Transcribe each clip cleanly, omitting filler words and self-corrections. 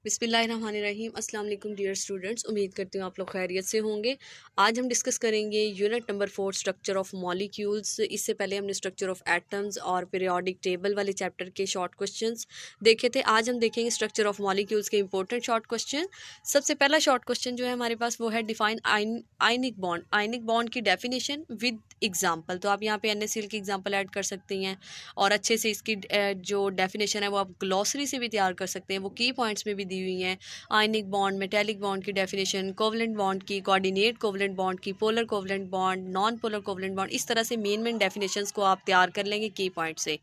बिस्मिल्लाहिर्रहमानिर्रहीम। अस्सलाम वालेकुम डियर स्टूडेंट्स, उम्मीद करती हूँ आप लोग खैरियत से होंगे। आज हम डिस्कस करेंगे unit number 4 structure of molecules. इससे पहले हमने स्ट्रक्चर ऑफ एटम्स और पीरियोडिक टेबल वाले चैप्टर के शॉर्ट क्वेश्चंस देखे थे। आज हम देखेंगे स्ट्रक्चर ऑफ मॉलिक्यूल्स के इंपॉर्टेंट शॉर्ट क्वेश्चन। सबसे पहला शॉर्ट क्वेश्चन जो है हमारे पास वो है define ionic bond. Ionic bond की डेफिनेशन विद एग्जाम्पल। तो आप यहाँ पे NaCl की एग्जाम्पल ऐड कर सकती हैं और अच्छे से इसकी जो डेफिनेशन है वो आप ग्लॉसरी से भी तैयार कर सकते हैं। वो की पॉइंट्स में भी दी हुई हैं। आयनिक बॉन्ड, मेटेलिक बॉन्ड की डेफिनेशन, कोवलेंट बॉन्ड की, कोऑर्डिनेट कोवलेंट बॉन्ड की, polar covalent bond, non polar covalent bond, इस तरह से मेन डेफिनेशंस को आप तैयार कर लेंगे की पॉइंट से।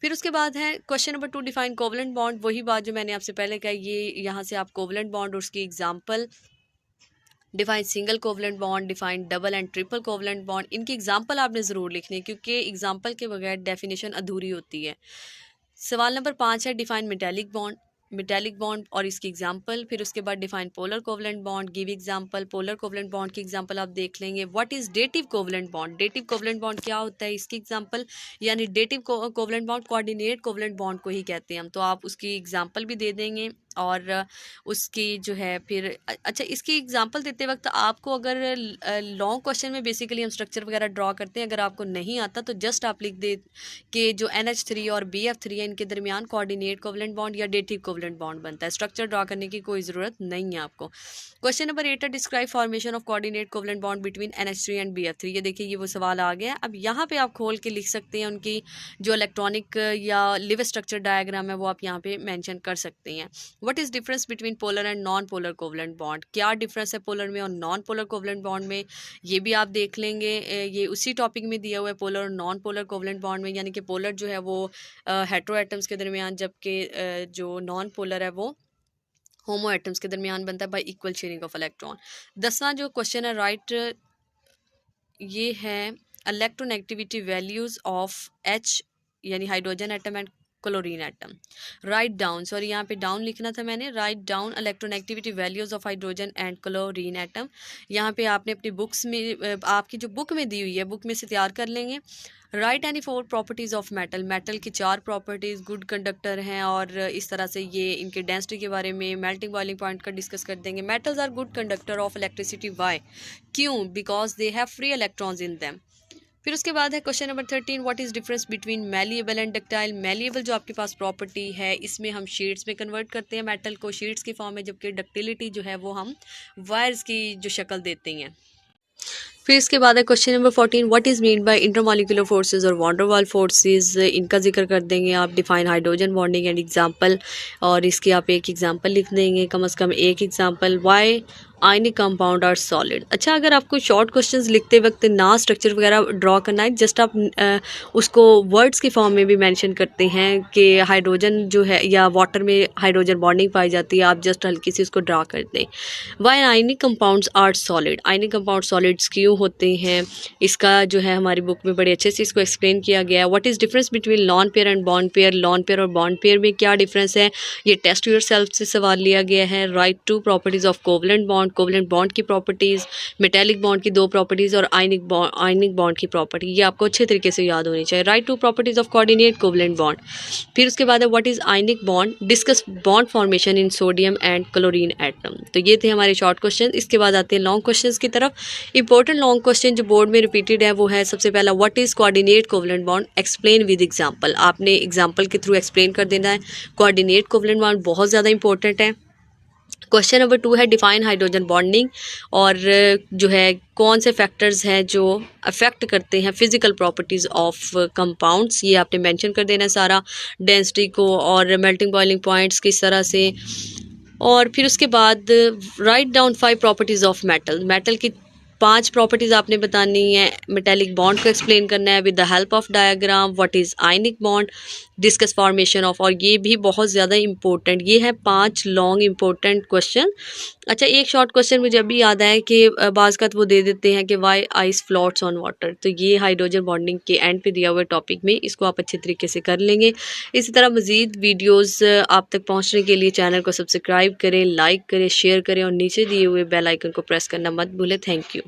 फिर उसके बाद है question number 2 define covalent bond. वही बात जो मैंने आपसे पहले कही, ये यहाँ से आप कोवलेंट बॉन्ड और उसकी example, define single covalent bond, define double and triple covalent bond, इनकी एग्जाम्पल आपने ज़रूर लिखनी है क्योंकि एग्जाम्पल के बगैर डेफिनेशन अधूरी होती है। सवाल नंबर 5 है डिफाइन मेटेलिक बॉन्ड और इसकी एग्जांपल। फिर उसके बाद define polar covalent bond, give example. Polar covalent bond की एग्जांपल आप देख लेंगे। What is dative covalent bond, dative covalent bond क्या होता है, इसकी एग्जांपल। यानी dative covalent bond coordinate covalent bond को ही कहते हैं हम, तो आप उसकी एग्जांपल भी दे देंगे। और उसकी जो है फिर अच्छा, इसकी एग्जांपल देते वक्त आपको अगर लॉन्ग क्वेश्चन में बेसिकली हम स्ट्रक्चर वगैरह ड्रॉ करते हैं, अगर आपको नहीं आता तो जस्ट आप लिख दे कि जो NH3 और BF3 है इनके दरमियान कोऑर्डिनेट कोवलेंट बॉन्ड या डेटिव कोवलेंट बॉन्ड बनता है। स्ट्रक्चर ड्रॉ करने की कोई ज़रूरत नहीं है आपको। क्वेश्चन नंबर 8 है describe formation of coordinate covalent bond between NH3 and BF3। ये देखिए, ये वो सवाल आ गया। अब यहाँ पे आप खोल के लिख सकते हैं उनकी जो इलेक्ट्रॉनिक या लिव स्ट्रक्चर डायग्राम है वो आप यहाँ पे मेंशन कर सकते हैं। What is difference between polar and non polar covalent bond, क्या डिफरेंस है पोलर में और नॉन पोलर कोवलेंट बॉन्ड में, ये भी आप देख लेंगे। ये उसी टॉपिक में दिया हुआ है पोलर और नॉन पोलर कोवलेंट बॉन्ड में। यानी कि पोलर जो है वो हेटेरो एटम्स के दरमियान, जबकि जो नॉन पोलर है वो होमो एटम्स के दरमियान बनता है by equal sharing of electron. 10वां जो क्वेश्चन है राइट, ये है इलेक्ट्रोनेगेटिविटी वैल्यूज ऑफ H यानी hydrogen atom and chlorine atom. Write down, sorry यहाँ पे डाउन लिखना था मैंने, write down electronegativity values of hydrogen and chlorine atom. यहाँ पे आपने अपनी बुक्स में, आपकी जो बुक में दी हुई है, बुक में से तैयार कर लेंगे। Right any 4 properties of metal, metal की 4 प्रॉपर्टीज़, गुड कंडक्टर हैं और इस तरह से ये इनके डेंसिटी के बारे में, मेल्टिंग बॉइलिंग पॉइंट का डिस्कस कर देंगे। Metals are good conductor of electricity, why, क्यों, because they have free electrons in them. फिर उसके बाद है question number 13 what is difference between malleable and ductile. Malleable जो आपके पास प्रॉपर्टी है, इसमें हम शीट्स में कन्वर्ट करते हैं मेटल को शीट्स की फॉर्म में, जबकि डक्टिलिटी जो है वो हम वायर्स की जो शक्ल देते हैं। फिर इसके बाद है question number 14 what is mean by intermolecular forces और वॉन डेर वाल फोर्सेस, इनका जिक्र कर देंगे आप। Define hydrogen bonding and example, और इसकी आप एक एग्जांपल लिख देंगे, कम से कम एक example. Why ionic compound are solid. अच्छा, अगर आपको शॉर्ट क्वेश्चंस लिखते वक्त ना स्ट्रक्चर वगैरह ड्रॉ करना है, जस्ट आप उसको वर्ड्स की फॉर्म में भी मेंशन करते हैं कि हाइड्रोजन जो है या वाटर में हाइड्रोजन बॉन्डिंग पाई जाती है, आप जस्ट हल्की सी उसको ड्रा कर दें। Why ionic compounds are solid, ionic compound solids क्यों होते हैं, इसका जो है हमारी बुक में बड़े अच्छे से इसको एक्सप्लेन किया गया है। What is difference between lone pair and bond pair, lone pair और बॉन्ड पेयर में क्या डिफरेंस है, ये टेस्ट योरसेल्फ से सवाल लिया गया है। Right 2 properties of covalent bond, covalent bond की प्रॉपर्टीज़, मेटेलिक बॉन्ड की 2 प्रॉपर्टीज़ और आयनिक बॉन्ड की प्रॉपर्टी, ये आपको अच्छे तरीके से याद होनी चाहिए। Right 2 properties of coordinate covalent bond. फिर उसके बाद है what is ionic bond, discuss bond formation in sodium and chlorine atom. तो ये थे हमारे शॉर्ट क्वेश्चन। इसके बाद आते हैं लॉन्ग क्वेश्चन की तरफ। इंपॉर्टेंट लॉन्ग क्वेश्चन जो बोर्ड में रिपीटेड है वो है सबसे पहला what is coordinate covalent bond, explain with example. आपने एग्जांपल के थ्रू एक्सप्लेन कर देना है। कोऑर्डिनेट कोवलेंट बॉन्ड बहुत ज़्यादा इंपॉर्टेंट है। क्वेश्चन नंबर 2 है डिफाइन हाइड्रोजन बॉन्डिंग, और जो है कौन से फैक्टर्स हैं जो अफेक्ट करते हैं फिजिकल प्रॉपर्टीज़ ऑफ कंपाउंड्स, ये आपने मेंशन कर देना है सारा, डेंसिटी को और मेल्टिंग बॉइलिंग पॉइंट्स किस तरह से। और फिर उसके बाद write down 5 properties of metal, metal की 5 प्रॉपर्टीज़ आपने बतानी है। मेटेलिक बॉन्ड को एक्सप्लेन करना है with the help of diagram. What is ionic bond, discuss formation of, और ये भी बहुत ज़्यादा इंपॉर्टेंट। ये है 5 लॉन्ग इंपॉर्टेंट क्वेश्चन। अच्छा, एक शॉर्ट क्वेश्चन मुझे अभी याद है कि बाज़ का वो दे देते हैं कि why ice floats on water, तो ये हाइड्रोजन बॉन्डिंग के एंड पे दिया हुआ टॉपिक में, इसको आप अच्छे तरीके से कर लेंगे। इसी तरह मज़ीद वीडियोज़ आप तक पहुँचने के लिए चैनल को सब्सक्राइब करें, लाइक करें, शेयर करें और नीचे दिए हुए बेल आइकन को प्रेस करना मत भूलें। Thank you.